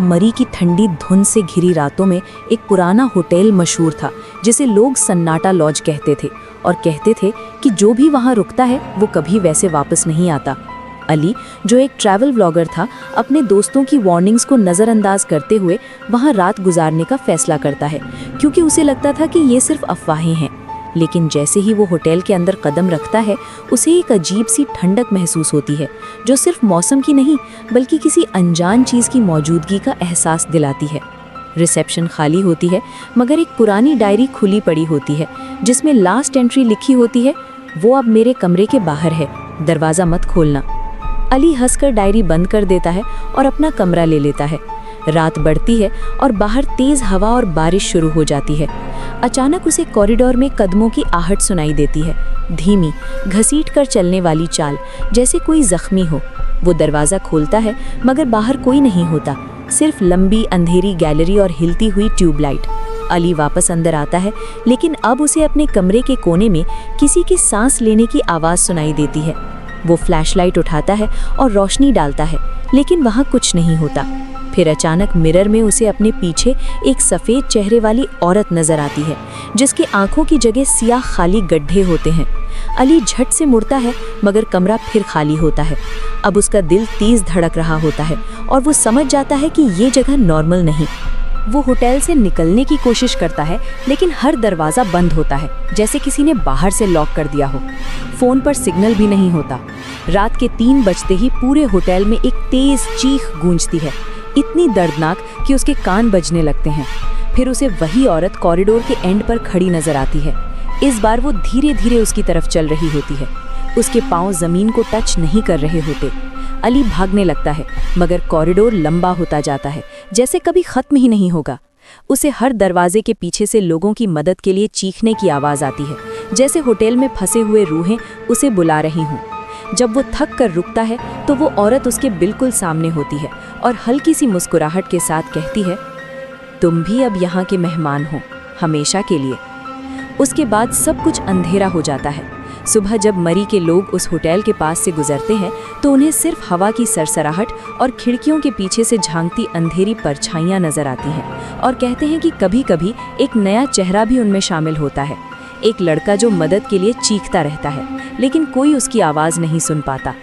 मरी की ठंडी धुंध से घिरी रातों में एक पुराना होटल मशहूर था जिसे लोग सन्नाटा लॉज कहते थे और कहते थे कि जो भी वहाँ रुकता है वो कभी वैसे वापस नहीं आता। अली, जो एक ट्रैवल व्लॉगर था, अपने दोस्तों की वार्निंग्स को नज़रअंदाज करते हुए वहाँ रात गुजारने का फैसला करता है, क्योंकि उसे लगता था कि ये सिर्फ अफवाहें हैं। लेकिन जैसे ही वो होटल के अंदर कदम रखता है, उसे एक अजीब सी ठंडक महसूस होती है जो सिर्फ मौसम की नहीं बल्कि किसी अनजान चीज़ की मौजूदगी का एहसास दिलाती है। रिसेप्शन खाली होती है, मगर एक पुरानी डायरी खुली पड़ी होती है जिसमें लास्ट एंट्री लिखी होती है, वो अब मेरे कमरे के बाहर है, दरवाज़ा मत खोलना। अली हंसकर डायरी बंद कर देता है और अपना कमरा ले लेता है। रात बढ़ती है और बाहर तेज हवा और बारिश शुरू हो जाती है। अचानक उसे कॉरिडोर में कदमों की आहट सुनाई देती है, धीमी, घसीट कर चलने वाली चाल, जैसे कोई जख्मी हो। वो दरवाज़ा खोलता है, मगर बाहर कोई नहीं होता, सिर्फ लंबी अंधेरी गैलरी और हिलती हुई ट्यूबलाइट। अली वापस अंदर आता है, लेकिन अब उसे अपने कमरे के कोने में किसी की सांस लेने की आवाज़ सुनाई देती है। वो फ्लैशलाइट उठाता है और रोशनी डालता है, लेकिन वहाँ कुछ नहीं होता। फिर अचानक मिरर में उसे अपने पीछे एक सफ़ेद चेहरे वाली औरत नजर आती है, जिसकी आंखों की जगह सियाह खाली गड्ढे होते हैं। अली झट से मुड़ता है, मगर कमरा फिर खाली होता है। अब उसका दिल तेज धड़क रहा होता है और वो समझ जाता है कि ये जगह नॉर्मल नहीं। वो होटल से निकलने की कोशिश करता है, लेकिन हर दरवाज़ा बंद होता है, जैसे किसी ने बाहर से लॉक कर दिया हो। फ़ोन पर सिग्नल भी नहीं होता। रात के 3 बजते ही पूरे होटल में एक तेज़ चीख गूंजती है, इतनी दर्दनाक कि उसके कान बजने लगते हैं। फिर उसे वही औरत कॉरिडोर के एंड पर खड़ी नजर आती है। इस बार वो धीरे धीरे उसकी तरफ चल रही होती है। उसके पाँव ज़मीन को टच नहीं कर रहे होते। अली भागने लगता है, मगर कॉरिडोर लंबा होता जाता है, जैसे कभी ख़त्म ही नहीं होगा। उसे हर दरवाजे के पीछे से लोगों की मदद के लिए चीखने की आवाज़ आती है, जैसे होटल में फंसे हुए रूहें उसे बुला रही हों। जब वो थक कर रुकता है तो वो औरत उसके बिल्कुल सामने होती है और हल्की सी मुस्कुराहट के साथ कहती है, तुम भी अब यहाँ के मेहमान हो, हमेशा के लिए। उसके बाद सब कुछ अंधेरा हो जाता है। सुबह जब मरी के लोग उस होटल के पास से गुजरते हैं तो उन्हें सिर्फ हवा की सरसराहट और खिड़कियों के पीछे से झांकती अंधेरी परछाइयाँ नजर आती हैं, और कहते हैं कि कभी कभी एक नया चेहरा भी उनमें शामिल होता है। एक लड़का जो मदद के लिए चीखता रहता है, लेकिन कोई उसकी आवाज़ नहीं सुन पाता।